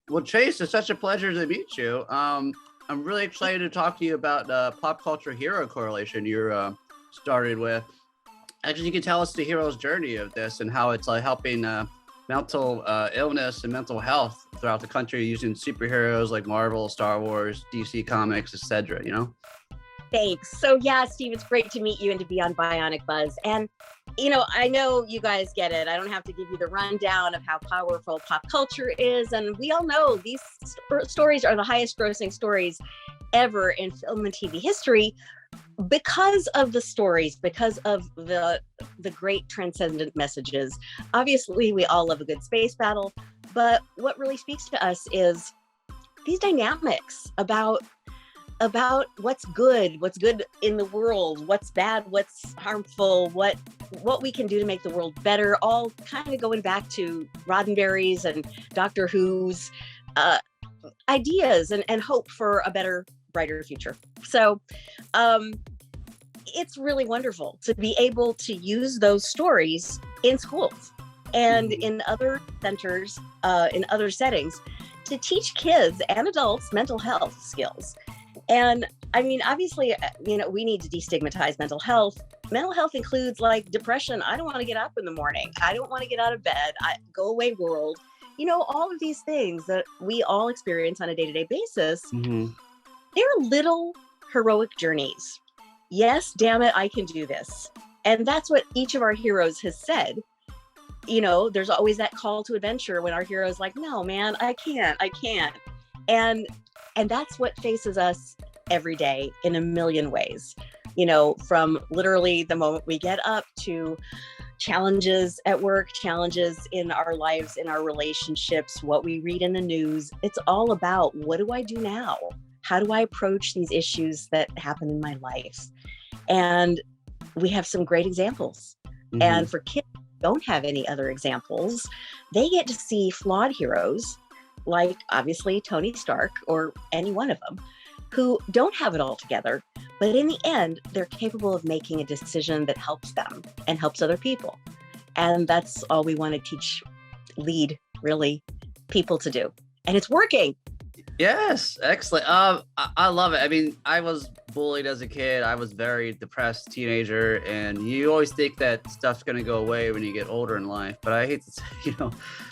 Well, Chase, it's such a pleasure to meet you. I'm really excited to talk to you about pop culture hero correlation you're started with. Actually, you can tell us the hero's journey of this and how it's helping mental illness and mental health throughout the country using superheroes like Marvel, Star Wars, DC Comics, etc. You know? Thanks. So yeah, Steve, it's great to meet you and to be on Bionic Buzz. And I know you guys get it. I don't have to give you the rundown of how powerful pop culture is. And we all know these stories are the highest grossing stories ever in film and TV history because of the stories, because of the great transcendent messages. Obviously, we all love a good space battle, but what really speaks to us is these dynamics about what's good in the world, what's bad, what's harmful, what we can do to make the world better, all kind of going back to Roddenberry's and Doctor Who's ideas and hope for a better, brighter future. So it's really wonderful to be able to use those stories in schools and in other centers, in other settings, to teach kids and adults mental health skills. And I mean, obviously, we need to destigmatize mental health. Mental health includes like depression. I don't want to get up in the morning. I don't want to get out of bed. Go away world. All of these things that we all experience on a day-to-day basis, they're little heroic journeys. Yes, damn it, I can do this. And that's what each of our heroes has said. There's always that call to adventure when our hero's like, no, man, I can't. And that's what faces us every day in a million ways, from literally the moment we get up to challenges at work, challenges in our lives, in our relationships, what we read in the news. It's all about, what do I do now? How do I approach these issues that happen in my life? And we have some great examples. And for kids who don't have any other examples, they get to see flawed heroes like obviously Tony Stark or any one of them who don't have it all together, but in the end, they're capable of making a decision that helps them and helps other people. And that's all we want to lead really people to do. And it's working. Yes, excellent. I love it. I mean, I was bullied as a kid. I was very depressed teenager, and you always think that stuff's going to go away when you get older in life. But I hate to say,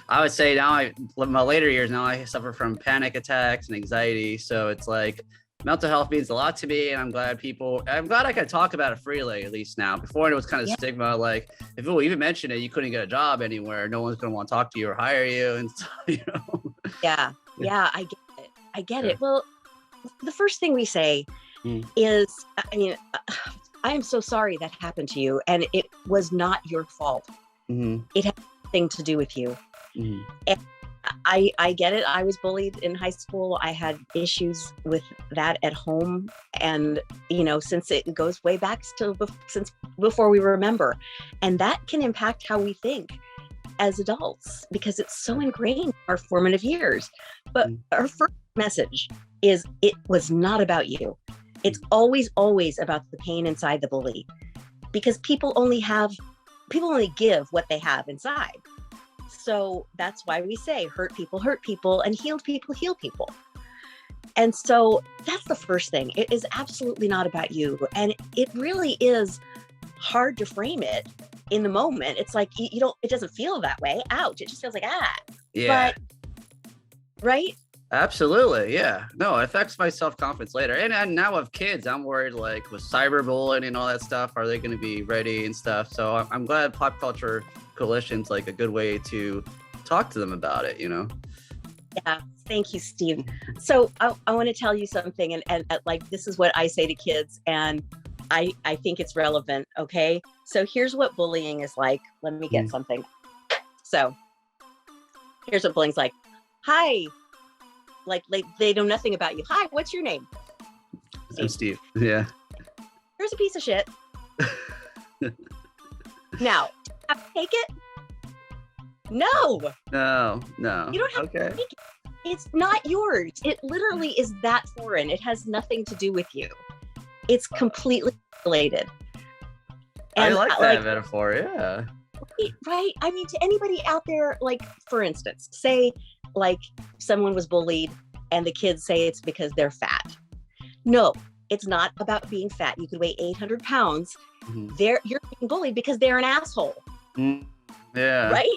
I would say now in my later years, now I suffer from panic attacks and anxiety. So it's like mental health means a lot to me, and I'm glad I can talk about it freely, at least now. Before, it was kind of stigma, like if you even mention it, you couldn't get a job anywhere. No one's going to want to talk to you or hire you, and Yeah, I get it. Well, the first thing we say is, I am so sorry that happened to you, and it was not your fault. It had nothing to do with you. And I get it. I was bullied in high school. I had issues with that at home. And, since it goes way back since before we remember. And that can impact how we think as adults because it's so ingrained in our formative years. But our first message is, it was not about you. It's always about the pain inside the bully, because people only give what they have inside. So that's why we say hurt people, and heal people. And so that's the first thing. It is absolutely not about you. And it really is hard to frame it in the moment. It's like, it doesn't feel that way. Ouch. It just feels like, Yeah. But, right? Absolutely. Yeah. No, it affects my self-confidence later. And now with kids, I'm worried, like with cyberbullying and all that stuff, are they going to be ready and stuff? So I'm glad Pop Culture Coalition's like a good way to talk to them about it, Yeah. Thank you, Steve. So I want to tell you something, and like, this is what I say to kids, and I think it's relevant. Okay. So here's what bullying is like. Let me get something. So here's what bullying's like. Hi. Like they know nothing about you. Hi, what's your name? Steve. I'm Steve. Yeah. Here's a piece of shit. Now, have to take it? No. No. You don't have to take it. It's not yours. It literally is that foreign. It has nothing to do with you. It's completely related. And I like that metaphor. Yeah. Right. I mean, to anybody out there, like, for instance, say, like someone was bullied and the kids say it's because they're fat. No, it's not about being fat. You could weigh 800 pounds. You're being bullied because they're an asshole. Yeah. Right?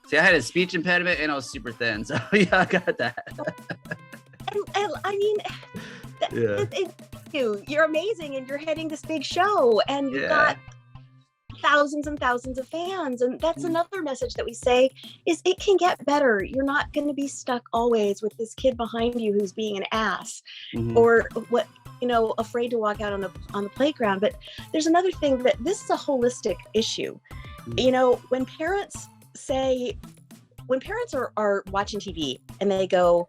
See, I had a speech impediment and I was super thin. So yeah, I got that. and I mean, you're amazing and you're heading this big show and you've got thousands and thousands of fans. And that's another message that we say is it can get better. You're not going to be stuck always with this kid behind you who's being an ass or afraid to walk out on the playground. But there's another thing that this is a holistic issue. When parents are watching TV and they go,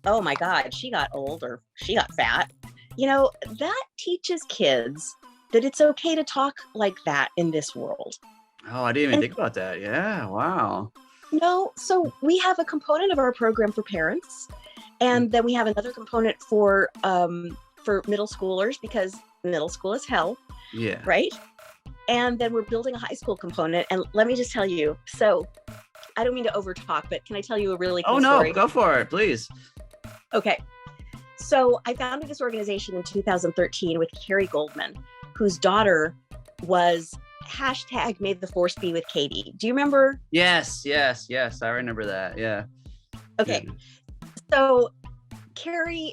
oh my God, she got old or she got fat, that teaches kids that it's okay to talk like that in this world. Oh, I didn't even think about that. Yeah. Wow. So we have a component of our program for parents, and then we have another component for middle schoolers, because middle school is hell. Yeah. Right. And then we're building a high school component. And let me just tell you, so I don't mean to overtalk, but can I tell you a really cool story? Go for it, please. Okay. So I founded this organization in 2013 with Carrie Goldman, whose daughter was # May the Force Be with Katie. Do you remember? Yes. I remember that. Yeah. Okay. So Carrie,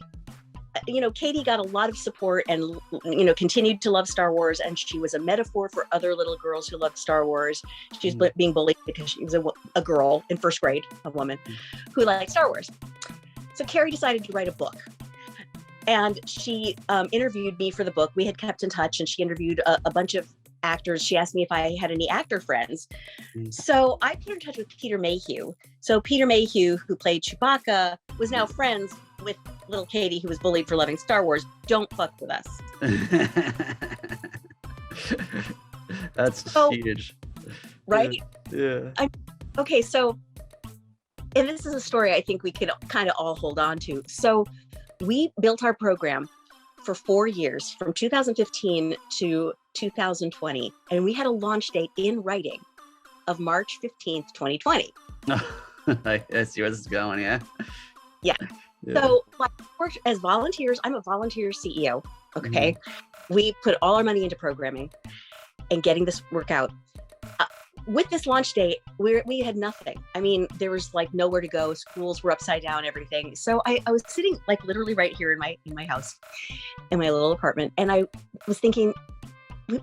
Katie got a lot of support and, continued to love Star Wars. And she was a metaphor for other little girls who loved Star Wars. She was being bullied because she was a girl in first grade, a woman who liked Star Wars. So Carrie decided to write a book. And she interviewed me for the book. We had kept in touch, and she interviewed a bunch of actors. She asked me if I had any actor friends. So I put her in touch with Peter Mayhew. So Peter Mayhew, who played Chewbacca, was now friends with little Katie, who was bullied for loving Star Wars. Don't fuck with us. That's huge. Right? Yeah. Okay, so, and this is a story I think we could kind of all hold on to. So we built our program for 4 years, from 2015 to 2020. And we had a launch date in writing of March 15th, 2020. I see where this is going, yeah. Yeah. So as volunteers, I'm a volunteer CEO, okay? We put all our money into programming and getting this work out. With this launch date, we had nothing. I mean, there was like nowhere to go. Schools were upside down, everything. So I was sitting like literally right here in my house, in my little apartment. And I was thinking,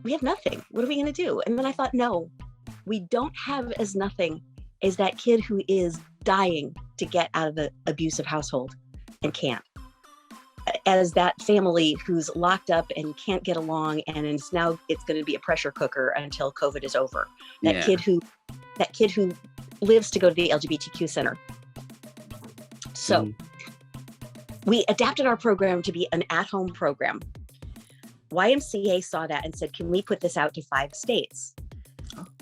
we have nothing. What are we going to do? And then I thought, no, we don't have as nothing as that kid who is dying to get out of the abusive household and can't. As that family who's locked up and can't get along, and it's going to be a pressure cooker until COVID is over. That kid who lives to go to the LGBTQ center. So we adapted our program to be an at-home program. YMCA saw that and said, can we put this out to 5 states?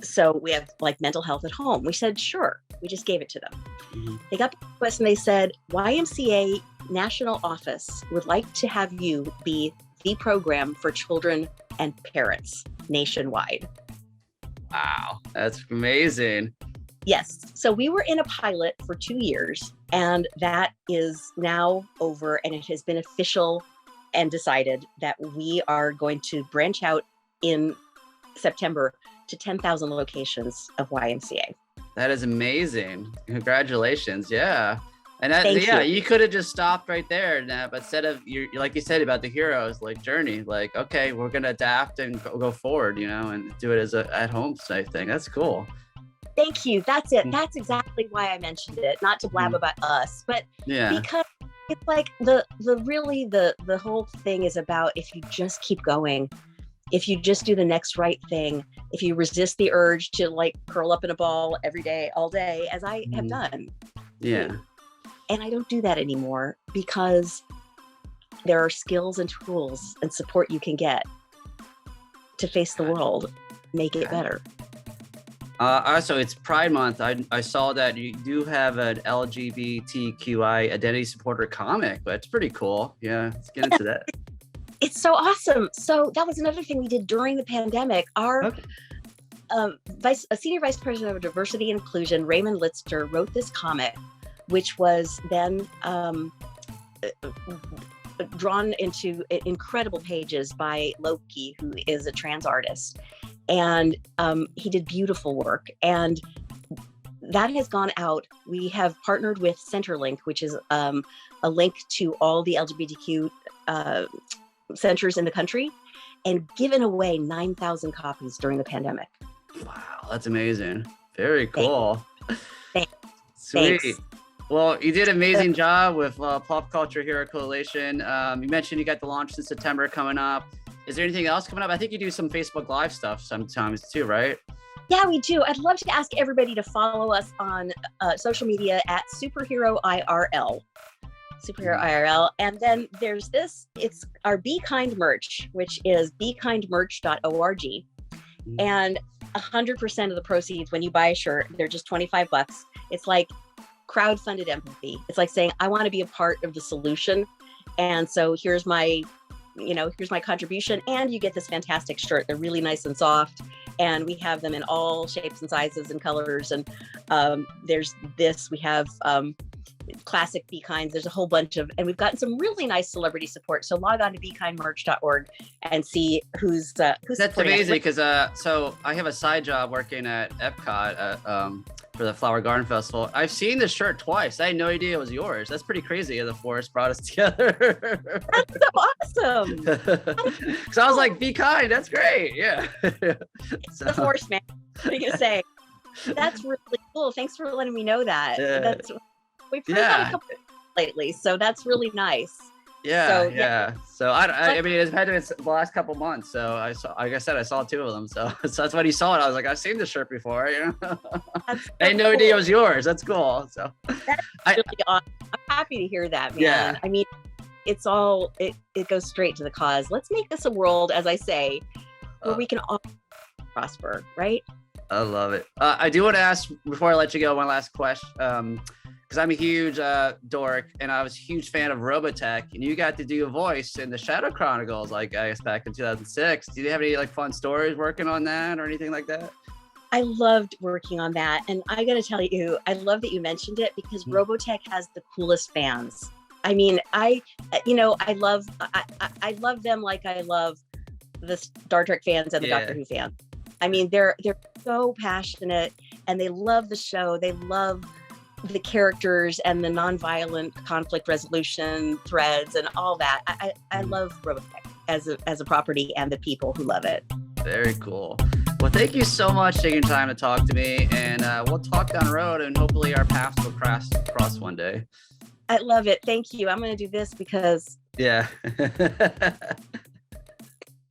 So we have like mental health at home. We said, sure. We just gave it to them. They got back to us and they said, YMCA National Office would like to have you be the program for children and parents nationwide. Wow, that's amazing. Yes. So we were in a pilot for 2 years, and that is now over, and it has been official and decided that we are going to branch out in September to 10,000 locations of YMCA. That is amazing. Congratulations. Yeah. And you could have just stopped right there. But instead of, like you said about the heroes, like journey, like, okay, we're going to adapt and go forward, and do it as a at-home type thing. That's cool. Thank you. That's it. That's exactly why I mentioned it. Not to blab about us, but because it's like the whole thing is about, if you just keep going, if you just do the next right thing, if you resist the urge to like curl up in a ball every day, all day, as I have done. Yeah. And I don't do that anymore because there are skills and tools and support you can get to face the world, make it better. Also, it's Pride Month. I saw that you do have an LGBTQI identity supporter comic. That's pretty cool. Yeah, let's get into that. It's so awesome. So that was another thing we did during the pandemic. Our senior vice president of diversity and inclusion, Raymond Litzter, wrote this comic which was then drawn into incredible pages by Loki, who is a trans artist. And he did beautiful work. And that has gone out. We have partnered with Centerlink, which is a link to all the LGBTQ centers in the country, and given away 9,000 copies during the pandemic. Wow, that's amazing. Very cool. Thanks. Sweet. Thanks. Well, you did an amazing job with Pop Culture Hero Coalition. You mentioned you got the launch in September coming up. Is there anything else coming up? I think you do some Facebook Live stuff sometimes too, right? Yeah, we do. I'd love to ask everybody to follow us on social media at Superhero IRL. Superhero IRL. And then there's it's our Be Kind merch, which is bekindmerch.org. And 100% of the proceeds when you buy a shirt, they're just $25. It's like crowdfunded empathy. It's like saying, I want to be a part of the solution. And so here's my contribution, and you get this fantastic shirt. They're really nice and soft, and we have them in all shapes and sizes and colors. And we have classic Be Kinds. There's a whole bunch of, and we've gotten some really nice celebrity support. So log on to bekindmerch.org and see who's That's amazing, because so I have a side job working at Epcot for the Flower Garden Festival. I've seen this shirt twice. I had no idea it was yours. That's pretty crazy. The forest brought us together. That's so awesome. Because I was like, be kind. That's great. Yeah. It's the forest, man. What are you gonna say? That's really cool. Thanks for letting me know that. Yeah. We've heard that a couple lately, so that's really nice. Yeah. So I mean, it's had been the last couple months. So I saw, like I said, I saw two of them. So that's when he saw it. I was like, I've seen this shirt before. You know, I had no idea it was yours. That's cool. So that's really awesome. I'm happy to hear that, man. Yeah. I mean, it's all it goes straight to the cause. Let's make this a world, as I say, where we can all prosper, right? I love it. I do want to ask, before I let you go, one last question. Because I'm a huge dork, and I was a huge fan of Robotech, and you got to do a voice in the Shadow Chronicles, like I guess back in 2006. Do you have any like fun stories working on that or anything like that? I loved working on that, and I got to tell you, I love that you mentioned it, because Robotech has the coolest fans. I mean, I love them like I love the Star Trek fans and the Doctor Who fans. I mean, they're so passionate, and they love the show. They love the characters and the nonviolent conflict resolution threads and all that. I love Robotech as a property, and the people who love it. Very cool. Well, thank you so much for taking time to talk to me, and we'll talk down the road, and hopefully our paths will cross one day. I love it. Thank you. I'm going to do this because. Yeah.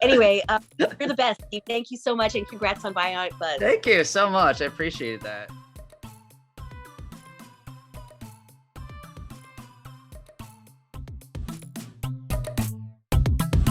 Anyway, you're the best. Thank you so much, and congrats on Bionic Buzz. Thank you so much. I appreciate that.